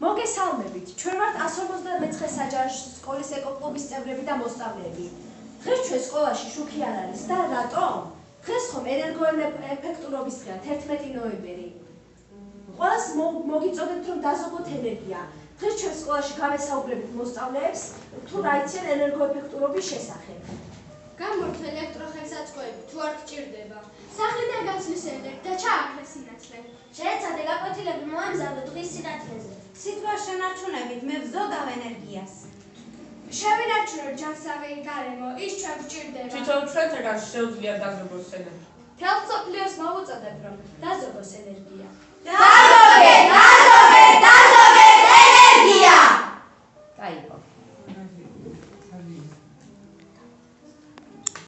მოგესალმებით, ჩვენ ვართ 159 საჯარო სკოლის ეკოკლუბის წევრები და მოსწავლეები. დღეს ჩვენ სკოლაში შუქი არ არის და რატომ? დღეს ხომ ენერგოეფექტურობის დღეა, 11 ნოემბერი. ყველას მოგიწოდებთ რომ დაზოგოთ ენერგია. დღეს ჩვენ სკოლაში გავესაუბრებით მოსწავლეებს თუ რა იციან ენერგოეფექტურობის შესახებ. გამორთ ელექტროხელსაწყოები თუ არ გჭირდება. სახლიდან გასვლის ენერგია და ჩააქრეს სინათლე. შეეცადე გაკვეთილები მოამზადო დღის სინათლეზე. სიტყვა შენარჩუნებით მე ვზოდავ ენერგიას. შევინარჩუნოთ ჯანსაღი გარემო, ის ჩვენ გჭირდება. თვითონ ჩვენთაგან შეუძლია დაზოგოს ენერგია. მთელ მსოფლიოს მოვუწოდებ რომ დაზოგოს ენერგია. დაზოგეთ ენერგია! კაი იყო.